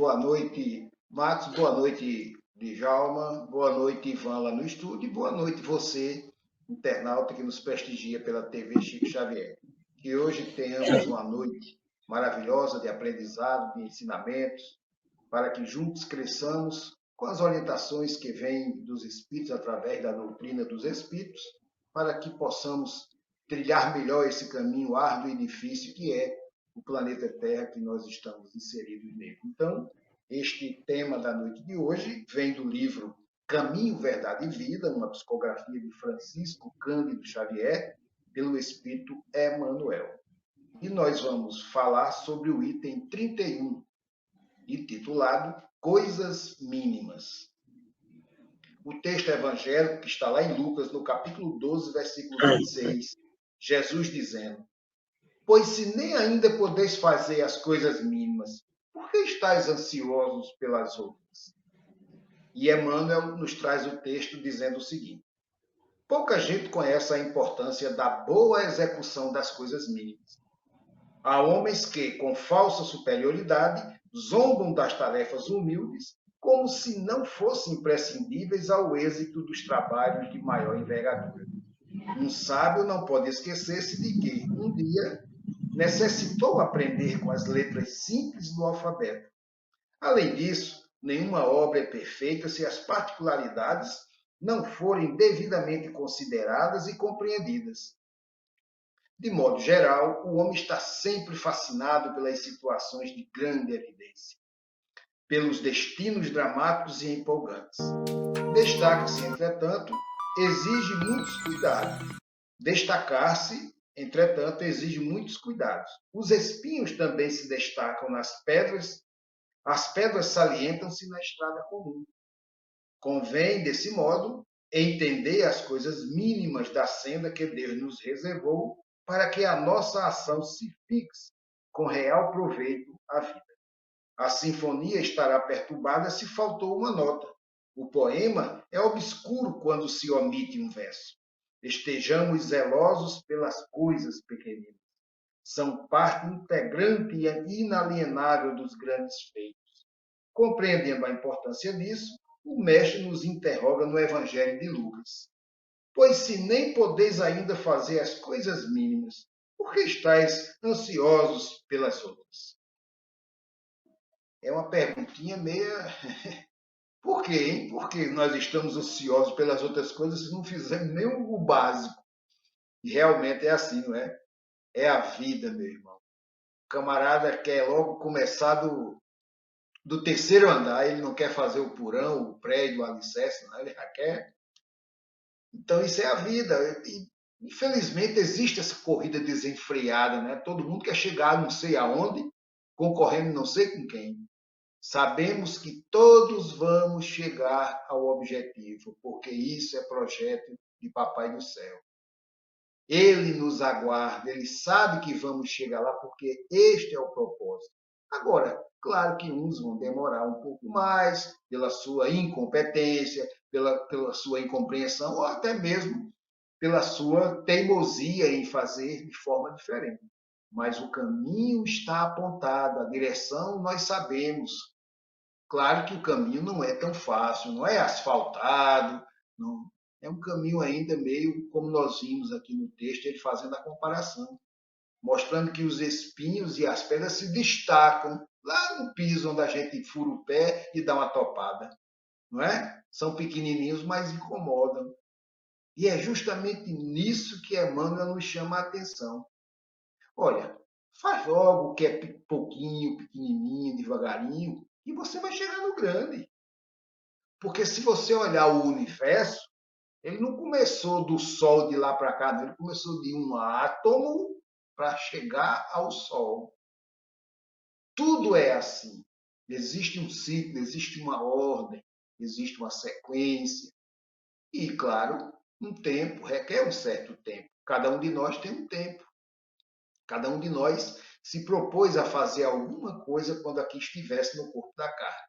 boa noite, Matos, boa noite, Djalma, boa noite, Ivan, lá no estúdio, e boa noite você, internauta que nos prestigia pela TV Chico Xavier. Que hoje tenhamos uma noite maravilhosa de aprendizado, de ensinamentos, para que juntos cresçamos com as orientações que vêm dos Espíritos através da doutrina dos Espíritos, para que possamos trilhar melhor esse caminho árduo e difícil que é o planeta Terra que nós estamos inseridos nele. Então, este tema da noite de hoje vem do livro Caminho, Verdade e Vida, uma psicografia de Francisco Cândido Xavier, pelo Espírito Emmanuel. E nós vamos falar sobre o item 31, intitulado Coisas Mínimas. O texto evangélico que está lá em Lucas, no capítulo 12, versículo 26, Jesus dizendo: Pois se nem ainda podeis fazer as coisas mínimas, por que estáis ansiosos pelas outras? E Emmanuel nos traz o texto dizendo o seguinte: pouca gente conhece a importância da boa execução das coisas mínimas. Há homens que, com falsa superioridade, zombam das tarefas humildes como se não fossem imprescindíveis ao êxito dos trabalhos de maior envergadura. Um sábio não pode esquecer-se de que, um dia, necessitou aprender com as letras simples do alfabeto. Além disso, nenhuma obra é perfeita se as particularidades não forem devidamente consideradas e compreendidas. De modo geral, o homem está sempre fascinado pelas situações de grande evidência, pelos destinos dramáticos e empolgantes. Destaca-se, entretanto, exige muitos cuidados. Destacar-se, entretanto, exige muitos cuidados. Os espinhos também se destacam nas pedras, as pedras salientam-se na estrada comum. Convém, desse modo, entender as coisas mínimas da senda que Deus nos reservou para que a nossa ação se fixe com real proveito à vida. A sinfonia estará perturbada se faltou uma nota. O poema é obscuro quando se omite um verso. Estejamos zelosos pelas coisas pequeninas. São parte integrante e inalienável dos grandes feitos. Compreendendo a importância disso, o mestre nos interroga no Evangelho de Lucas. Pois se nem podeis ainda fazer as coisas mínimas, por que estáis ansiosos pelas outras? É uma perguntinha meia. Por quê, hein? Por que nós estamos ansiosos pelas outras coisas se não fizermos nem o básico? E realmente é assim, não é? É a vida, meu irmão. O camarada quer logo começar do terceiro andar, ele não quer fazer o porão, o prédio, o alicerce, não, ele já quer. Então, isso é a vida. E, infelizmente, existe essa corrida desenfreada, né? Todo mundo quer chegar não sei aonde, concorrendo não sei com quem. Sabemos que todos vamos chegar ao objetivo, porque isso é projeto de Papai do Céu. Ele nos aguarda, ele sabe que vamos chegar lá, porque este é o propósito. Agora, claro que uns vão demorar um pouco mais, pela sua incompetência, pela sua incompreensão, ou até mesmo pela sua teimosia em fazer de forma diferente. Mas o caminho está apontado, a direção nós sabemos. Claro que o caminho não é tão fácil, não é asfaltado, não, é um caminho ainda meio como nós vimos aqui no texto, ele fazendo a comparação, mostrando que os espinhos e as pedras se destacam lá no piso onde a gente fura o pé e dá uma topada, não é? São pequenininhos, mas incomodam. E é justamente nisso que Emmanuel nos chama a atenção. Olha, faz logo o que é pouquinho, pequenininho, devagarinho, e você vai chegar no grande. Porque se você olhar o universo, ele não começou do Sol de lá para cá, não. Ele começou de um átomo para chegar ao Sol. Tudo é assim. Existe um ciclo, existe uma ordem, existe uma sequência. E, claro, um tempo, requer um certo tempo. Cada um de nós tem um tempo. Cada um de nós se propôs a fazer alguma coisa quando aqui estivesse no corpo da carne.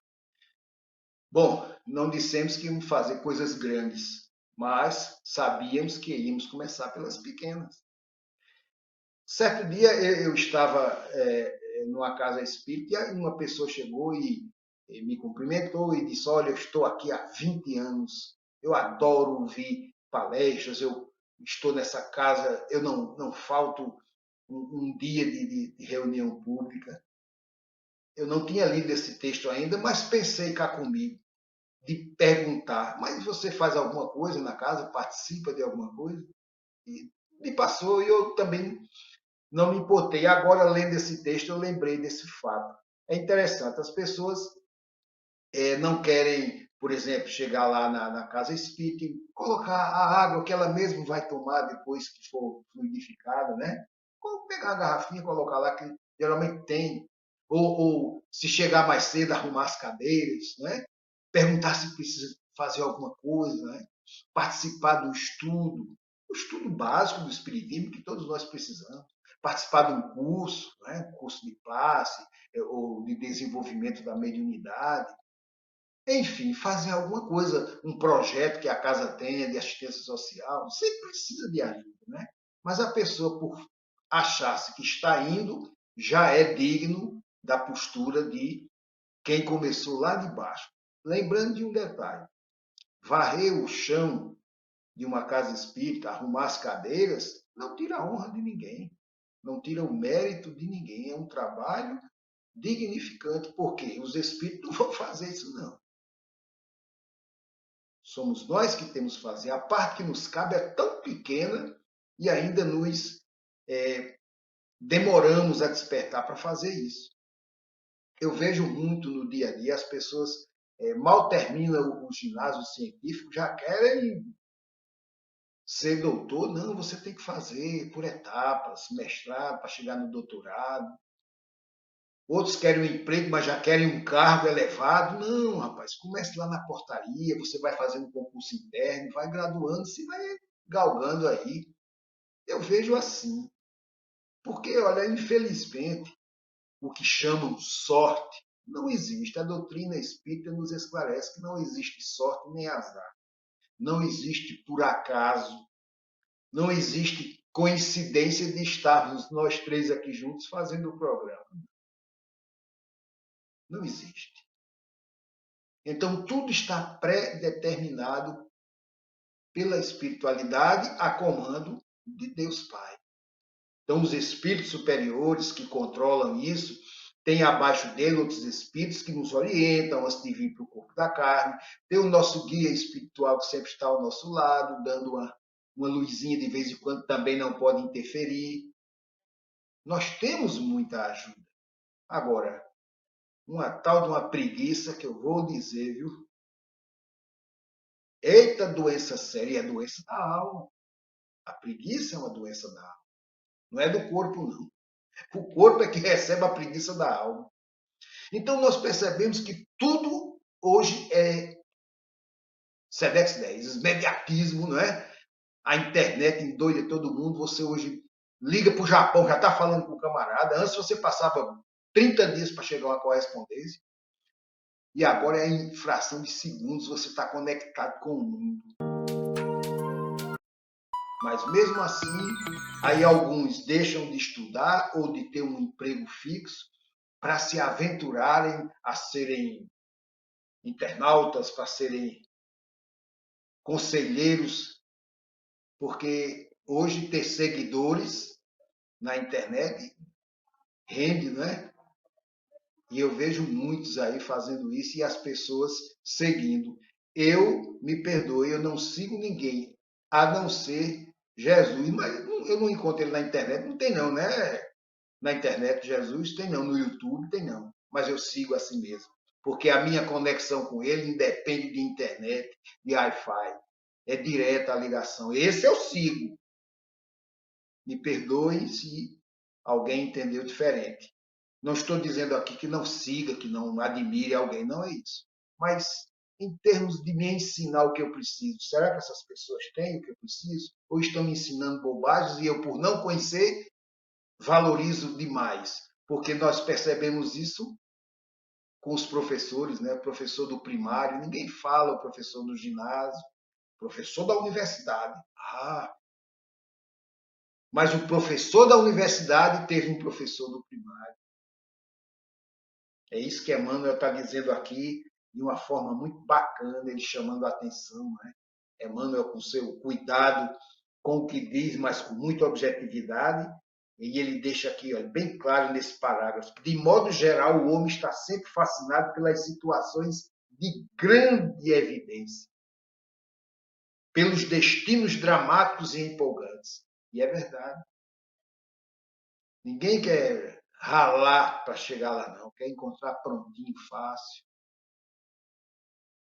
Bom, não dissemos que íamos fazer coisas grandes, mas sabíamos que íamos começar pelas pequenas. Certo dia eu estava numa casa espírita e uma pessoa chegou e me cumprimentou e disse: olha, eu estou aqui há 20 anos, eu adoro ouvir palestras, eu estou nessa casa, eu não falto um dia de reunião pública. Eu não tinha lido esse texto ainda, mas pensei cá comigo, de perguntar, mas você faz alguma coisa na casa, participa de alguma coisa? E me passou e eu também não me importei. Agora, lendo esse texto, eu lembrei desse fato. É interessante, as pessoas não querem, por exemplo, chegar lá na casa espírita e colocar a água que ela mesma vai tomar depois que for fluidificada, né? Ou pegar a garrafinha e colocar lá, que geralmente tem. Ou se chegar mais cedo, arrumar as cadeiras, né? Perguntar se precisa fazer alguma coisa, né? Participar do estudo, o estudo básico do Espiritismo que todos nós precisamos. Participar de um curso, né? Curso de classe, ou de desenvolvimento da mediunidade. Enfim, fazer alguma coisa, um projeto que a casa tenha de assistência social, sempre precisa de ajuda, né? Mas a pessoa, por achar-se que está indo, já é digno da postura de quem começou lá de baixo. Lembrando de um detalhe: varrer o chão de uma casa espírita, arrumar as cadeiras, não tira a honra de ninguém, não tira o mérito de ninguém. É um trabalho dignificante, porque os espíritos não vão fazer isso, não. Somos nós que temos que fazer. A parte que nos cabe é tão pequena e ainda nos demoramos a despertar para fazer isso. Eu vejo muito no dia a dia as pessoas mal terminam o ginásio científico, já querem ser doutor. Não, você tem que fazer por etapas, mestrado para chegar no doutorado. Outros querem um emprego, mas já querem um cargo elevado. Não, rapaz, comece lá na portaria, você vai fazendo um concurso interno, vai graduando, se vai galgando aí. Eu vejo assim. Porque, olha, infelizmente, o que chamam sorte não existe. A doutrina espírita nos esclarece que não existe sorte nem azar. Não existe por acaso. Não existe coincidência de estarmos nós três aqui juntos fazendo o programa. Não existe. Então, tudo está pré-determinado pela espiritualidade a comando de Deus Pai. Então, os espíritos superiores que controlam isso, tem abaixo dele outros espíritos que nos orientam antes de vir para o corpo da carne. Tem o nosso guia espiritual que sempre está ao nosso lado, dando uma luzinha de vez em quando, também não pode interferir. Nós temos muita ajuda. Agora, uma tal de uma preguiça que eu vou dizer, viu? Eita, doença séria, é doença da alma. A preguiça é uma doença da alma. Não é do corpo, não. O corpo é que recebe a preguiça da alma. Então, nós percebemos que tudo hoje é Sedex 10, mediatismo, não é? A internet endoida todo mundo. Você hoje liga para o Japão, já está falando com o camarada. Antes você passava 30 dias para chegar a uma correspondência. E agora é em fração de segundos você está conectado com o mundo. Mas mesmo assim, aí alguns deixam de estudar ou de ter um emprego fixo para se aventurarem a serem internautas, para serem conselheiros, porque hoje ter seguidores na internet rende, não é? E eu vejo muitos aí fazendo isso e as pessoas seguindo. Eu, me perdoe, eu não sigo ninguém, a não ser Jesus, mas eu não encontro ele na internet, não tem não, né? Na internet Jesus tem não, no YouTube tem não, mas eu sigo assim mesmo, porque a minha conexão com ele independe de internet, de Wi-Fi, é direta a ligação. Esse eu sigo. Me perdoe se alguém entendeu diferente. Não estou dizendo aqui que não siga, que não admire alguém, não é isso. Mas em termos de me ensinar o que eu preciso, será que essas pessoas têm o que eu preciso? Ou estão me ensinando bobagens e eu, por não conhecer, valorizo demais? Porque nós percebemos isso com os professores, né? O professor do primário, ninguém fala, o professor do ginásio, professor da universidade. Ah, mas o professor da universidade teve um professor do primário. É isso que Emmanuel está dizendo aqui, de uma forma muito bacana, ele chamando a atenção, né? Emmanuel, com seu cuidado com o que diz, mas com muita objetividade, e ele deixa aqui ó, bem claro nesse parágrafo, que, de modo geral, o homem está sempre fascinado pelas situações de grande evidência, pelos destinos dramáticos e empolgantes. E é verdade. Ninguém quer ralar para chegar lá, não. Quer encontrar prontinho, fácil.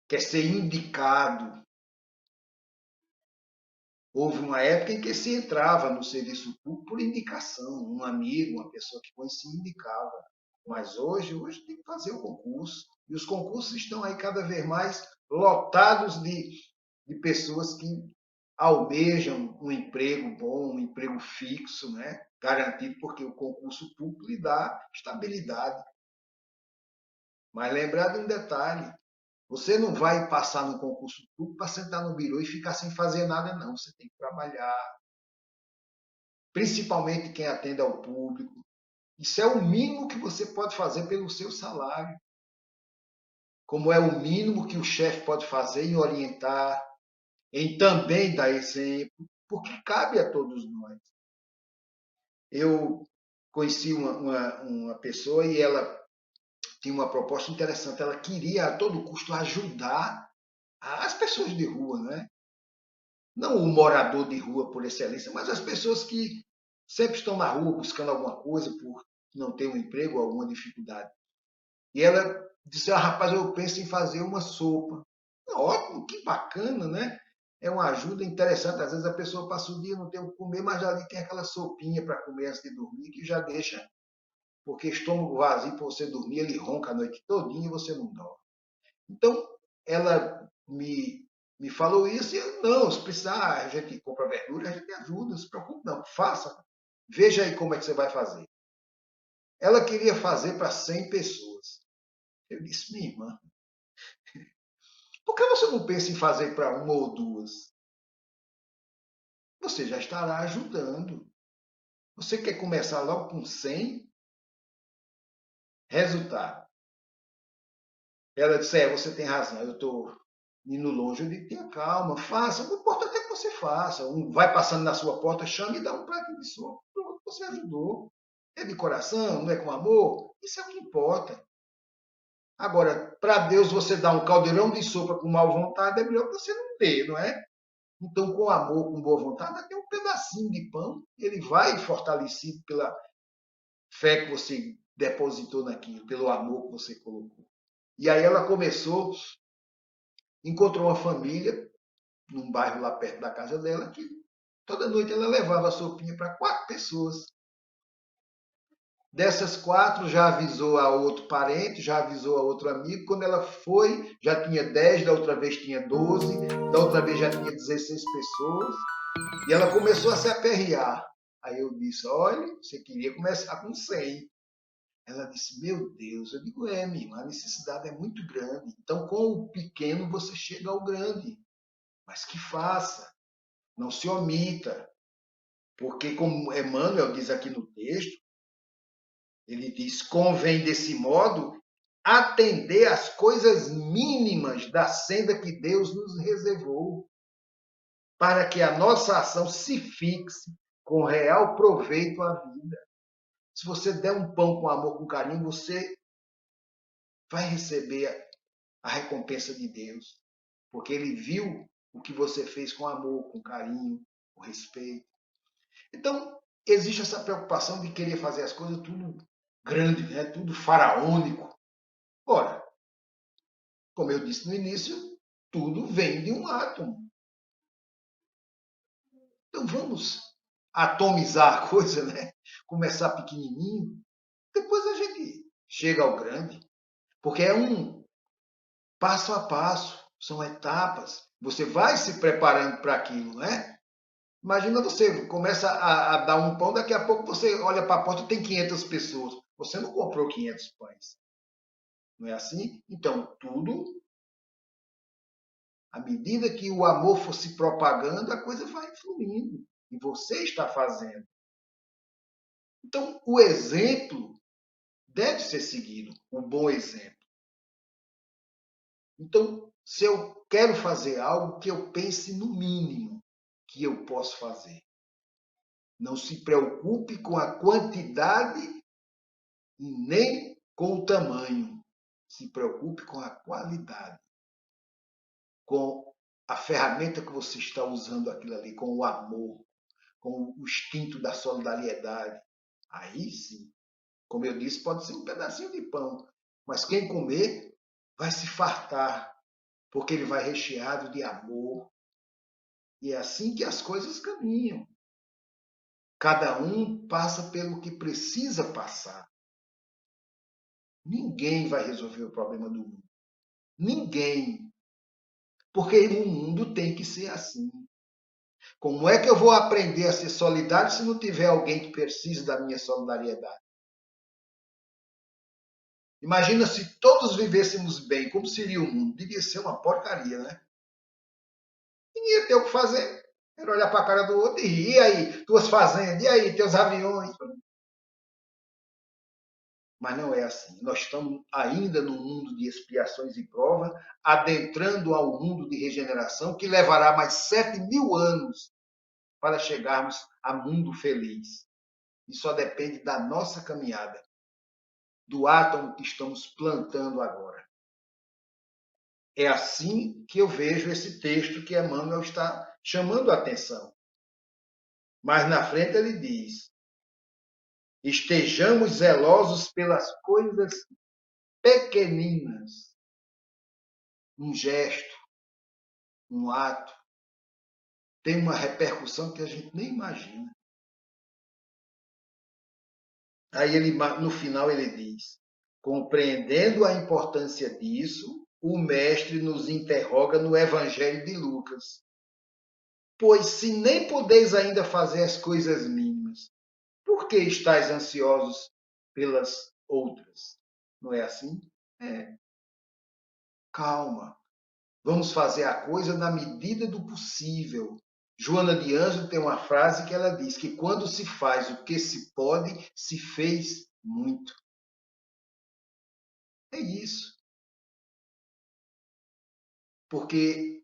Quer ser indicado. Houve uma época em que se entrava no serviço público por indicação. Um amigo, uma pessoa que conhecia, indicava. Mas hoje tem que fazer o concurso. E os concursos estão aí cada vez mais lotados de pessoas que almejam um emprego bom, um emprego fixo, né? Garantido, porque o concurso público lhe dá estabilidade. Mas lembrar de um detalhe, você não vai passar no concurso público para sentar no birô e ficar sem fazer nada, não. Você tem que trabalhar, principalmente quem atende ao público. Isso é o mínimo que você pode fazer pelo seu salário. Como é o mínimo que o chefe pode fazer em orientar, em também dar exemplo, porque cabe a todos nós. Eu conheci uma pessoa e ela tinha uma proposta interessante. Ela queria, a todo custo, ajudar as pessoas de rua, né? Não o morador de rua por excelência, mas as pessoas que sempre estão na rua buscando alguma coisa por não ter um emprego ou alguma dificuldade. E ela disse, rapaz, eu penso em fazer uma sopa. Ótimo, que bacana, né? É uma ajuda interessante. Às vezes a pessoa passa o dia não tem o que comer, mas ali tem aquela sopinha para comer antes de dormir, que já deixa, porque estômago vazio para você dormir, ele ronca a noite todinha e você não dorme. Então, ela me falou isso e eu, não, se precisar, a gente compra verdura, a gente ajuda, não se preocupe não, faça. Veja aí como é que você vai fazer. Ela queria fazer para 100 pessoas. Eu disse, minha irmã, por que você não pensa em fazer para uma ou duas? Você já estará ajudando. Você quer começar logo com 100? Resultado. Ela disse, você tem razão, eu estou indo longe. Eu digo, tenha calma, faça. O importante é que você faça. Um vai passando na sua porta, chame e dá um prato de sopa. Pronto, você ajudou. É de coração, não é com amor? Isso é o que importa. Agora, para Deus, você dar um caldeirão de sopa com mal vontade é melhor que você não ter, não é? Então, com amor, com boa vontade, até um pedacinho de pão, ele vai fortalecido pela fé que você depositou naquilo, pelo amor que você colocou. E aí ela começou, encontrou uma família, num bairro lá perto da casa dela, que toda noite ela levava a sopinha para 4 pessoas. Dessas 4, já avisou a outro parente, já avisou a outro amigo. Quando ela foi, já tinha 10, da outra vez tinha 12, da outra vez já tinha 16 pessoas. E ela começou a se aperrear. Aí eu disse, olha, você queria começar com 100. Ela disse, meu Deus. Eu digo, minha irmã, a necessidade é muito grande. Então, com o pequeno, você chega ao grande. Mas que faça, não se omita. Porque, como Emmanuel diz aqui no texto, ele diz, convém desse modo atender às coisas mínimas da senda que Deus nos reservou, para que a nossa ação se fixe com real proveito à vida. Se você der um pão com amor, com carinho, você vai receber a recompensa de Deus, porque ele viu o que você fez com amor, com carinho, com respeito. Então, existe essa preocupação de querer fazer as coisas tudo grande, né? Tudo faraônico. Ora, como eu disse no início, tudo vem de um átomo. Então vamos atomizar a coisa, né? Começar pequenininho, depois a gente chega ao grande, porque é um passo a passo, são etapas. Você vai se preparando para aquilo, né? Imagina você começa a dar um pão, daqui a pouco você olha para a porta e tem 500 pessoas. Você não comprou 500 pães. Não é assim? Então, tudo, à medida que o amor for se propagando, a coisa vai fluindo. E você está fazendo. Então, o exemplo deve ser seguido, o bom exemplo. Então, se eu quero fazer algo, que eu pense no mínimo que eu posso fazer. Não se preocupe com a quantidade e nem com o tamanho. Se preocupe com a qualidade, com a ferramenta que você está usando aquilo ali, com o amor, com o instinto da solidariedade. Aí sim, como eu disse, pode ser um pedacinho de pão, mas quem comer vai se fartar, porque ele vai recheado de amor. E é assim que as coisas caminham. Cada um passa pelo que precisa passar. Ninguém vai resolver o problema do mundo. Ninguém. Porque o mundo tem que ser assim. Como é que eu vou aprender a ser solidário se não tiver alguém que precise da minha solidariedade? Imagina se todos vivêssemos bem, como seria o mundo? Devia ser uma porcaria, né? Ninguém ia ter o que fazer. Era olhar para a cara do outro e rir. E aí, tuas fazendas? E aí, teus aviões? Mas não é assim. Nós estamos ainda no mundo de expiações e provas, adentrando ao mundo de regeneração, que levará mais 7.000 anos para chegarmos a mundo feliz. E só depende da nossa caminhada, do átomo que estamos plantando agora. É assim que eu vejo esse texto que Emmanuel está chamando a atenção. Mas na frente ele diz: estejamos zelosos pelas coisas pequeninas. Um gesto, um ato, tem uma repercussão que a gente nem imagina. Aí ele, no final ele diz: compreendendo a importância disso, o mestre nos interroga no Evangelho de Lucas. Pois se nem podeis ainda fazer as coisas mínimas, por que estáis ansiosos pelas outras? Não é assim? É. Calma. Vamos fazer a coisa na medida do possível. Joana de Ângelo tem uma frase que ela diz que quando se faz o que se pode, se fez muito. É isso. Porque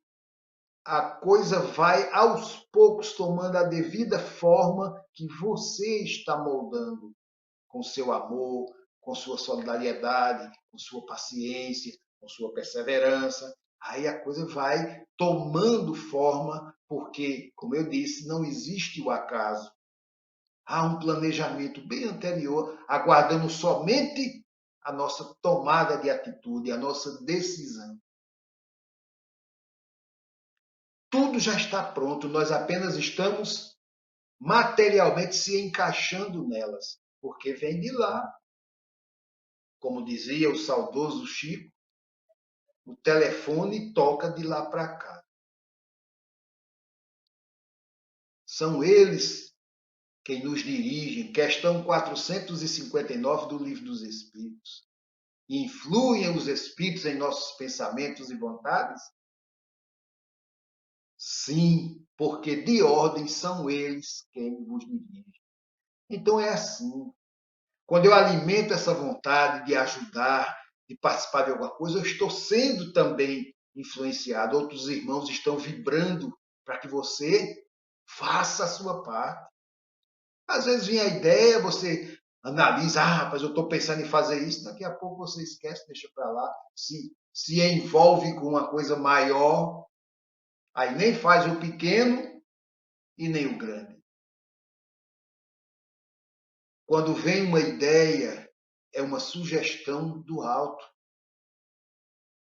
a coisa vai aos poucos tomando a devida forma que você está moldando com seu amor, com sua solidariedade, com sua paciência, com sua perseverança. Aí a coisa vai tomando forma, porque, como eu disse, não existe o acaso. Há um planejamento bem anterior, aguardando somente a nossa tomada de atitude, a nossa decisão. Tudo já está pronto, nós apenas estamos materialmente se encaixando nelas, porque vem de lá. Como dizia o saudoso Chico, o telefone toca de lá para cá. São eles quem nos dirigem, questão 459 do Livro dos Espíritos. Influem os espíritos em nossos pensamentos e vontades? Sim, porque de ordem são eles quem nos dirigem. Então é assim. Quando eu alimento essa vontade de ajudar, de participar de alguma coisa, eu estou sendo também influenciado. Outros irmãos estão vibrando para que você faça a sua parte. Às vezes vem a ideia, você analisa, rapaz, eu estou pensando em fazer isso, daqui a pouco você esquece, deixa para lá, se envolve com uma coisa maior, aí nem faz o pequeno e nem o grande. Quando vem uma ideia, é uma sugestão do alto.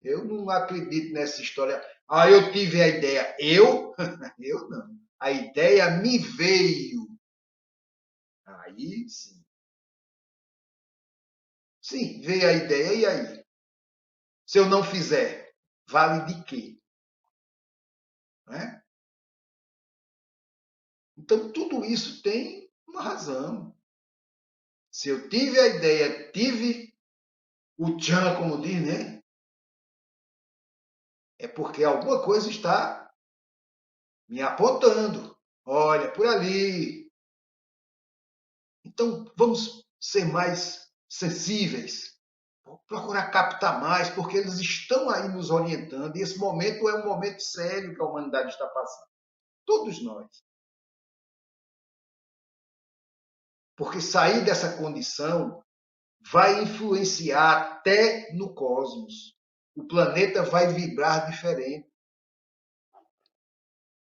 Eu não acredito nessa história. Ah, eu tive a ideia. Eu? Eu não. A ideia me veio. Aí sim. Sim, veio a ideia, e aí? Se eu não fizer, vale de quê? Né? Então, tudo isso tem uma razão. Se eu tive a ideia, tive o tchan, como diz, né? É porque alguma coisa está me apontando. Olha, por ali. Então, vamos ser mais sensíveis, procurar captar mais, porque eles estão aí nos orientando, e esse momento é um momento sério que a humanidade está passando. Todos nós. Porque sair dessa condição vai influenciar até no cosmos. O planeta vai vibrar diferente.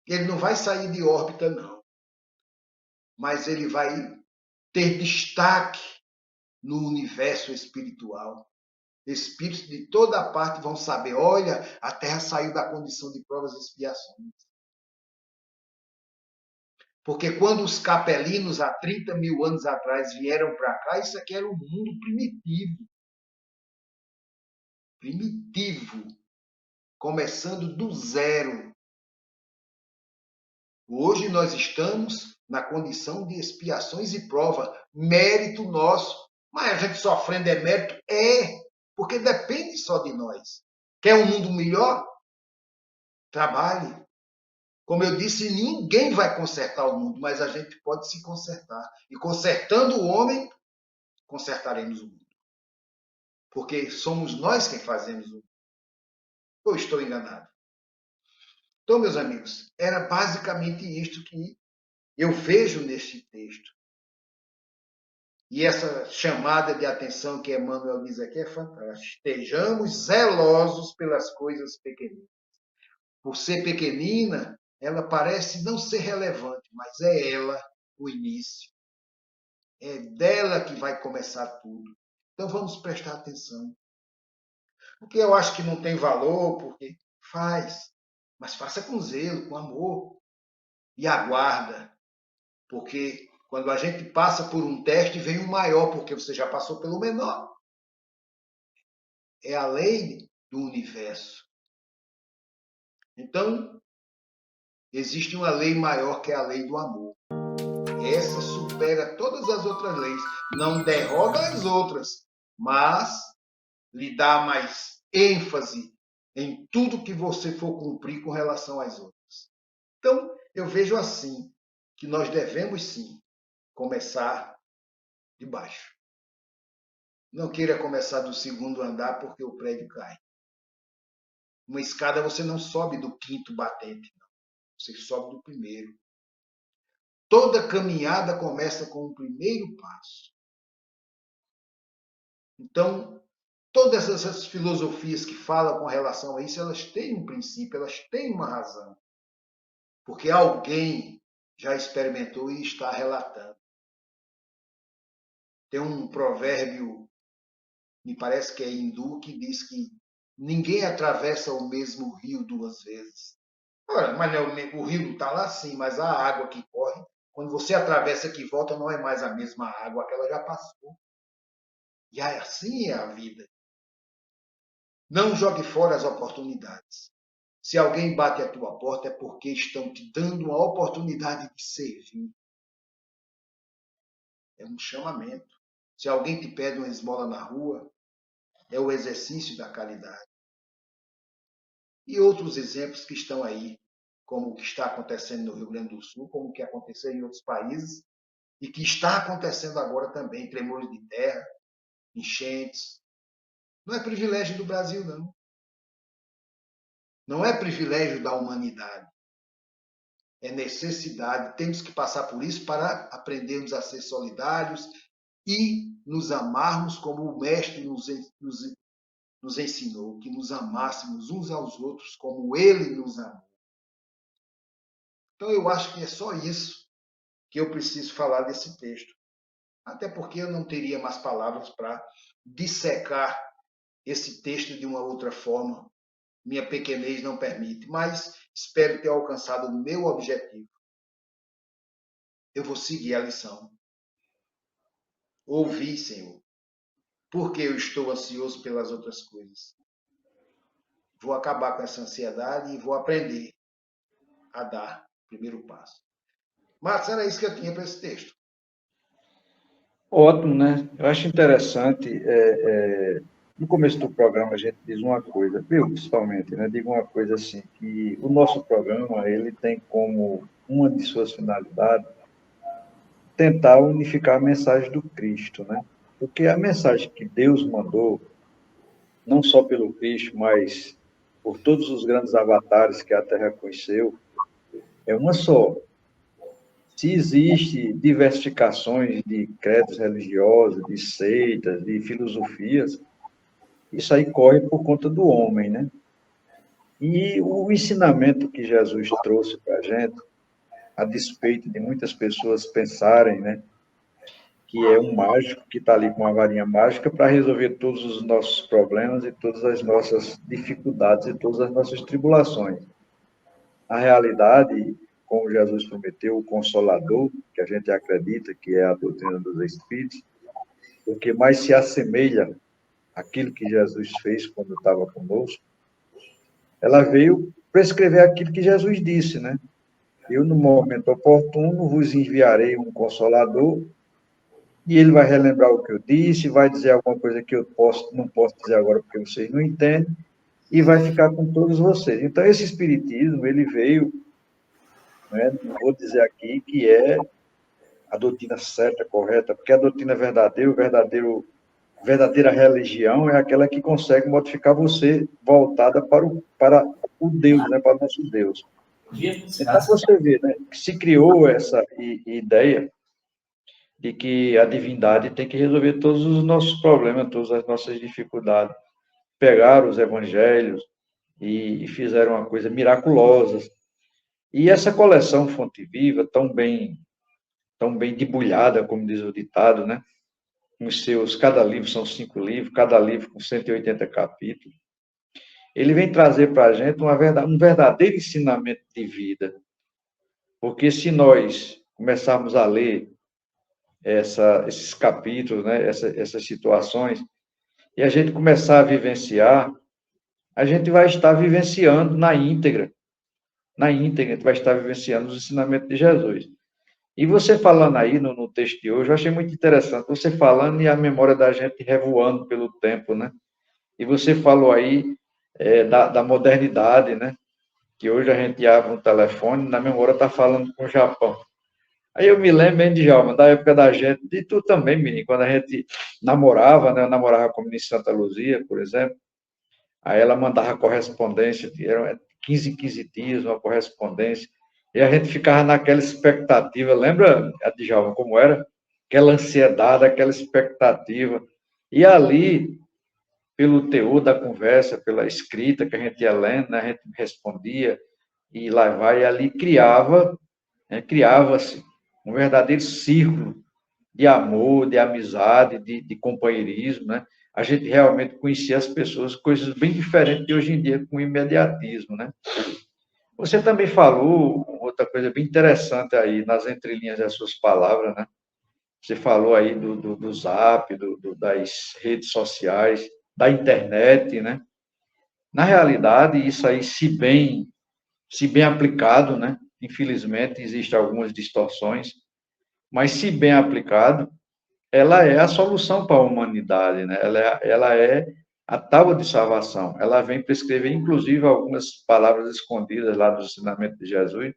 Ele não vai sair de órbita, não. Mas ele vai ter destaque no universo espiritual. Espíritos de toda parte vão saber, olha, a Terra saiu da condição de provas e expiações. Porque quando os capelinos, há 30 mil anos atrás, vieram para cá, isso aqui era um mundo primitivo. Primitivo. Começando do zero. Hoje nós estamos na condição de expiações e prova. Mérito nosso. Mas a gente sofrendo é mérito? É, porque depende só de nós. Quer um mundo melhor? Trabalhe. Como eu disse, ninguém vai consertar o mundo, mas a gente pode se consertar. E consertando o homem, consertaremos o mundo. Porque somos nós quem fazemos o mundo. Ou estou enganado? Então, meus amigos, era basicamente isto que eu vejo neste texto. E essa chamada de atenção que Emmanuel diz aqui é fantástica. Estejamos zelosos pelas coisas pequeninas. Por ser pequenina, ela parece não ser relevante, mas é ela o início. É dela que vai começar tudo. Então vamos prestar atenção. Porque eu acho que não tem valor, porque faz. Mas faça com zelo, com amor. E aguarda. Porque quando a gente passa por um teste, vem o maior, porque você já passou pelo menor. É a lei do universo. Então, existe uma lei maior que é a lei do amor. Essa supera todas as outras leis. Não derroga as outras, mas lhe dá mais ênfase em tudo que você for cumprir com relação às outras. Então, eu vejo assim, que nós devemos sim começar de baixo. Não queira começar do segundo andar porque o prédio cai. Uma escada você não sobe do quinto batente, não. Você sobe do primeiro. Toda caminhada começa com o primeiro passo. Então, todas essas filosofias que falam com relação a isso, elas têm um princípio, elas têm uma razão. Porque alguém já experimentou e está relatando. Tem um provérbio, me parece que é hindu, que diz que ninguém atravessa o mesmo rio duas vezes. Ora, mas o rio está lá sim, mas a água que corre, quando você atravessa aqui e volta, não é mais a mesma água, aquela já passou. E assim é a vida. Não jogue fora as oportunidades. Se alguém bate à tua porta, é porque estão te dando uma oportunidade de servir. É um chamamento. Se alguém te pede uma esmola na rua, é o exercício da caridade. E outros exemplos que estão aí, como o que está acontecendo no Rio Grande do Sul, como o que aconteceu em outros países, e que está acontecendo agora também, tremores de terra, enchentes. Não é privilégio do Brasil, não. Não é privilégio da humanidade. É necessidade. Temos que passar por isso para aprendermos a ser solidários e nos amarmos como o Mestre nos ensinou, que nos amássemos uns aos outros como Ele nos amou. Então eu acho que é só isso que eu preciso falar desse texto. Até porque eu não teria mais palavras para dissecar esse texto de uma outra forma. Minha pequenez não permite, mas espero ter alcançado o meu objetivo. Eu vou seguir a lição. Ouvi, Senhor, porque eu estou ansioso pelas outras coisas. Vou acabar com essa ansiedade e vou aprender a dar o primeiro passo. Marcos, era isso que eu tinha para esse texto. Ótimo, né? Eu acho interessante. No começo do programa a gente diz uma coisa, eu principalmente, né? Digo uma coisa assim, que o nosso programa ele tem como uma de suas finalidades tentar unificar a mensagem do Cristo, né? Porque a mensagem que Deus mandou, não só pelo Cristo, mas por todos os grandes avatares que a Terra conheceu, é uma só. Se existe diversificações de credos religiosos, de seitas, de filosofias, isso aí corre por conta do homem, né? E o ensinamento que Jesus trouxe para a gente, a despeito de muitas pessoas pensarem, né, que é um mágico que está ali com uma varinha mágica para resolver todos os nossos problemas e todas as nossas dificuldades e todas as nossas tribulações. Na realidade, como Jesus prometeu, o Consolador, que a gente acredita que é a doutrina dos Espíritos, o que mais se assemelha àquilo que Jesus fez quando estava conosco, ela veio prescrever aquilo que Jesus disse, né? Eu, no momento oportuno, vos enviarei um Consolador, e ele vai relembrar o que eu disse, vai dizer alguma coisa que eu não posso dizer agora porque vocês não entendem, e vai ficar com todos vocês. Então, esse Espiritismo, ele veio, né, não vou dizer aqui que é a doutrina certa, correta, porque a doutrina verdadeira religião é aquela que consegue modificar você voltada para o Deus, né, para o nosso Deus. Então, você vê, né, que se criou essa ideia de que a divindade tem que resolver todos os nossos problemas, todas as nossas dificuldades. Pegaram os evangelhos e fizeram uma coisa miraculosa. E essa coleção Fonte Viva, tão bem debulhada, como diz o ditado, né? Cada livro são 5 livros, cada livro com 180 capítulos. Ele vem trazer para a gente um verdadeiro ensinamento de vida. Porque se nós começarmos a ler esses capítulos, né, essas situações, e a gente começar a vivenciar, a gente vai estar vivenciando na íntegra, a gente vai estar vivenciando os ensinamentos de Jesus. E você falando aí no texto de hoje, eu achei muito interessante, você falando e a memória da gente revoando pelo tempo, né? E você falou aí da modernidade, né? Que hoje a gente abre um telefone, na memória está falando com o Japão. Aí eu me lembro, hein, Djalma, da época da gente, e tu também, menino, quando a gente namorava, né? Eu namorava com a menina em Santa Luzia, por exemplo, aí ela mandava correspondência, eram 15 em 15 dias, uma correspondência, e a gente ficava naquela expectativa, lembra, Djalma, como era? Aquela ansiedade, aquela expectativa. E ali, pelo teor da conversa, pela escrita que a gente ia lendo, né, a gente respondia, e lá vai, e ali criava-se um verdadeiro círculo de amor, de amizade, de companheirismo, né? A gente realmente conhecia as pessoas, coisas bem diferentes de hoje em dia, com imediatismo, né? Você também falou outra coisa bem interessante aí, nas entrelinhas das suas palavras, né? Você falou aí do Zap, das redes sociais, da internet, né? Na realidade, isso aí, se bem aplicado, né? Infelizmente, existem algumas distorções, mas se bem aplicado, ela é a solução para a humanidade, né? Ela é a tábua de salvação. Ela vem prescrever, inclusive, algumas palavras escondidas lá do ensinamento de Jesus,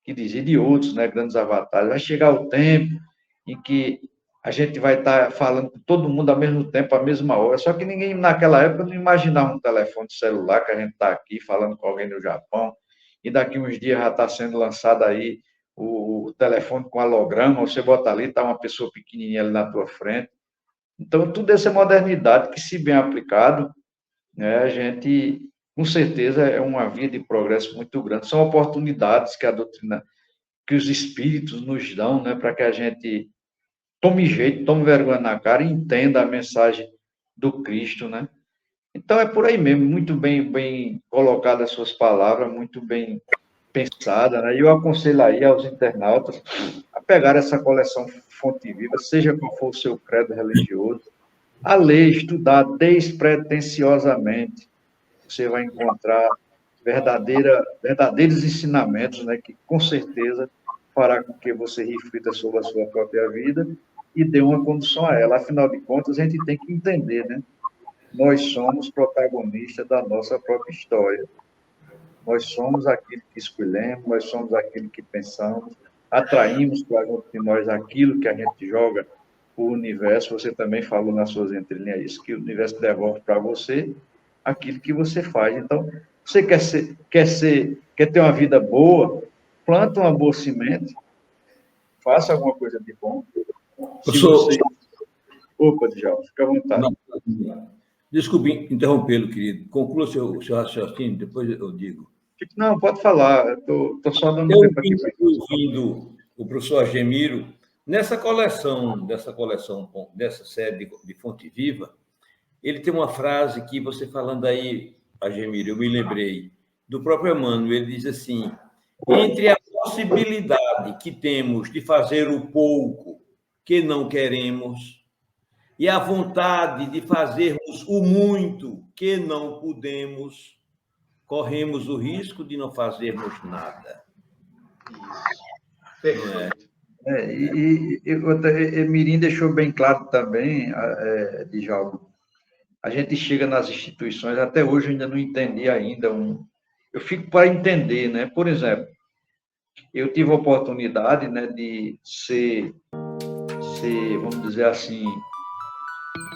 que dizia de outros, né, grandes avatares. Vai chegar o tempo em que a gente vai estar falando com todo mundo ao mesmo tempo, à mesma hora. Só que ninguém, naquela época, não imaginava um telefone celular, que a gente está aqui falando com alguém no Japão, e daqui uns dias já está sendo lançado aí o telefone com holograma, você bota ali, está uma pessoa pequenininha ali na tua frente. Então, tudo essa modernidade que, se bem aplicado, né, a gente, com certeza, é uma via de progresso muito grande. São oportunidades que a doutrina, que os espíritos nos dão, né, para que a gente tome jeito, tome vergonha na cara e entenda a mensagem do Cristo, né? Então, é por aí mesmo, muito bem colocadas as suas palavras, muito bem pensada, né? E eu aconselho aí aos internautas a pegar essa coleção Fonte Viva, seja qual for o seu credo religioso, a ler, estudar despretensiosamente. Você vai encontrar verdadeiros ensinamentos, né, que com certeza fará com que você reflita sobre a sua própria vida e dê uma condução a ela. Afinal de contas, a gente tem que entender, né? Nós somos protagonistas da nossa própria história. Nós somos aquilo que escolhemos, nós somos aquilo que pensamos, atraímos para junto de nós aquilo que a gente joga o universo, você também falou nas suas entrelinhas isso, que o universo devolve para você aquilo que você faz. Então, você quer ter uma vida boa, planta uma boa semente, faça alguma coisa de bom. Se Professor, você... Opa, Djalma, fica à vontade. não, desculpe interrompê-lo, querido. Conclua seu raciocínio, depois eu digo. Não, pode falar. Estou só dando Eu tempo aqui. ouvindo o professor Agemiro, dessa série de Fonte Viva, ele tem uma frase que você falando aí, Agemiro, eu me lembrei, do próprio Emmanuel, ele diz assim, entre a possibilidade que temos de fazer o pouco que não queremos e a vontade de fazermos o muito que não podemos, corremos o risco de não fazermos nada. Isso. Perfeito. Mirim deixou bem claro também, Djalma, a gente chega nas instituições, até hoje eu ainda não entendi ainda, eu fico para entender, né? Por exemplo, eu tive a oportunidade, né, de ser, vamos dizer assim,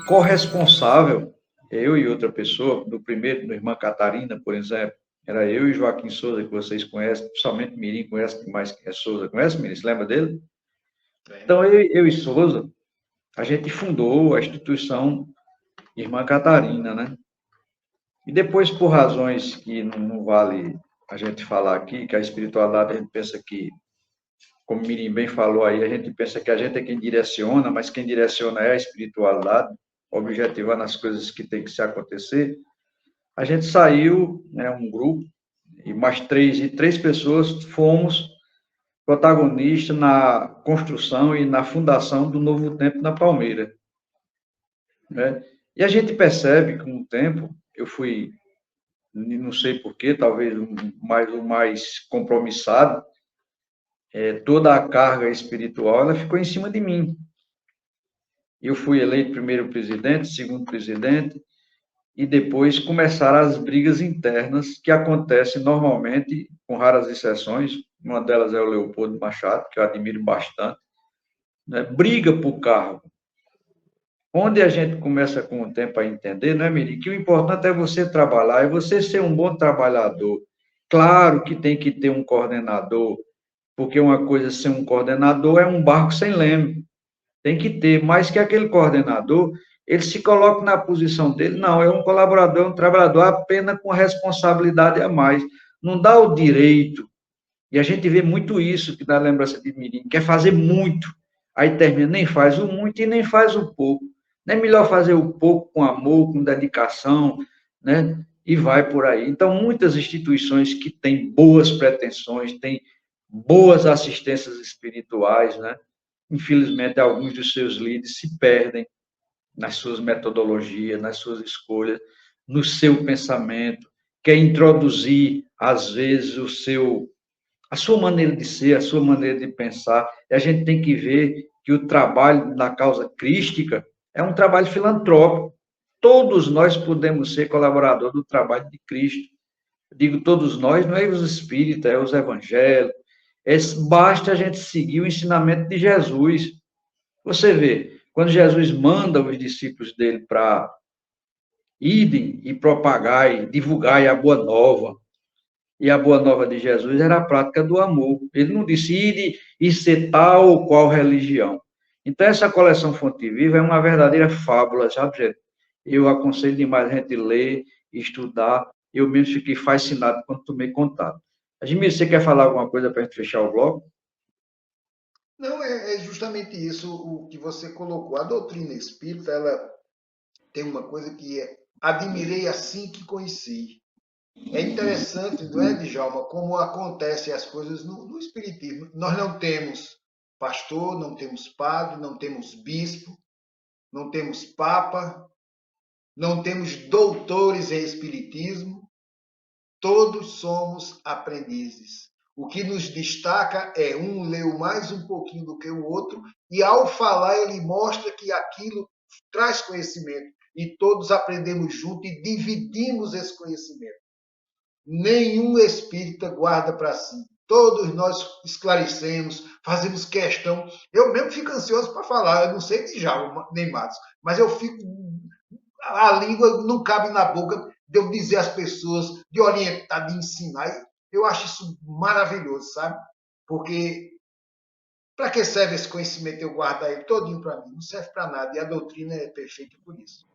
corresponsável, eu e outra pessoa, do primeiro, do Irmã Catarina, por exemplo, era eu e Joaquim Souza, que vocês conhecem, principalmente Mirim conhece mais que é Souza. Conhece, Mirim? Você lembra dele? Então, eu e Souza, a gente fundou a instituição Irmã Catarina, né? E depois, por razões que não vale a gente falar aqui, que a espiritualidade, a gente pensa que, como Mirim bem falou aí, a gente pensa que a gente é quem direciona, mas quem direciona é a espiritualidade, objetivando as coisas que tem que se acontecer. A gente saiu, né, um grupo, e mais três pessoas fomos protagonistas na construção e na fundação do Novo Tempo na Palmeira, né? E a gente percebe que com o tempo, eu fui, não sei porquê, talvez o mais compromissado, toda a carga espiritual ela ficou em cima de mim. Eu fui eleito primeiro presidente, segundo presidente, e depois começaram as brigas internas que acontecem normalmente, com raras exceções. Uma delas é o Leopoldo Machado, que eu admiro bastante, né? Briga por cargo. Onde a gente começa com o tempo a entender, né, Miri, que o importante é você trabalhar, é você ser um bom trabalhador. Claro que tem que ter um coordenador, porque uma coisa ser um coordenador é um barco sem leme. Tem que ter, mas que aquele coordenador, ele se coloque na posição dele, não, é um colaborador, é um trabalhador apenas com responsabilidade a mais. Não dá o direito, e a gente vê muito isso, que dá lembrança de Mirim, quer fazer muito, aí termina, nem faz o muito e nem faz o pouco. Não é melhor fazer o pouco com amor, com dedicação, né? E vai por aí. Então, muitas instituições que têm boas pretensões, têm boas assistências espirituais, né? Infelizmente, alguns dos seus líderes se perdem nas suas metodologias, nas suas escolhas, no seu pensamento, quer introduzir, às vezes, a sua maneira de ser, a sua maneira de pensar. E a gente tem que ver que o trabalho na causa crística é um trabalho filantrópico. Todos nós podemos ser colaboradores do trabalho de Cristo. Digo todos nós, não é os espíritas, é os evangélicos. Basta a gente seguir o ensinamento de Jesus. Você vê, quando Jesus manda os discípulos dele para irem e propagar e divulgar a boa nova, e a boa nova de Jesus era a prática do amor. Ele não disse ir e ser tal ou qual religião. Então, essa coleção Fonte Viva é uma verdadeira fábula, sabe, gente? Eu aconselho demais a gente ler, estudar. Eu mesmo fiquei fascinado quando tomei contato. Admir, você quer falar alguma coisa para a gente fechar o bloco? Não, é justamente isso o que você colocou. A doutrina espírita, ela tem uma coisa que é admirei assim que conheci. É interessante, não é, Djalma, como acontecem as coisas no Espiritismo. Nós não temos pastor, não temos padre, não temos bispo, não temos papa, não temos doutores em Espiritismo, todos somos aprendizes. O que nos destaca é um leu mais um pouquinho do que o outro, e ao falar ele mostra que aquilo traz conhecimento, e todos aprendemos junto e dividimos esse conhecimento. Nenhum espírita guarda para si. todos nós esclarecemos, fazemos questão. Eu mesmo fico ansioso para falar, eu não sei de Djalma nem Matos, mas eu fico. A língua não cabe na boca de eu dizer às pessoas, de orientar, de ensinar. Eu acho isso maravilhoso, sabe? Porque para que serve esse conhecimento? Eu guardar ele todinho para mim. Não serve para nada. E a doutrina é perfeita por isso.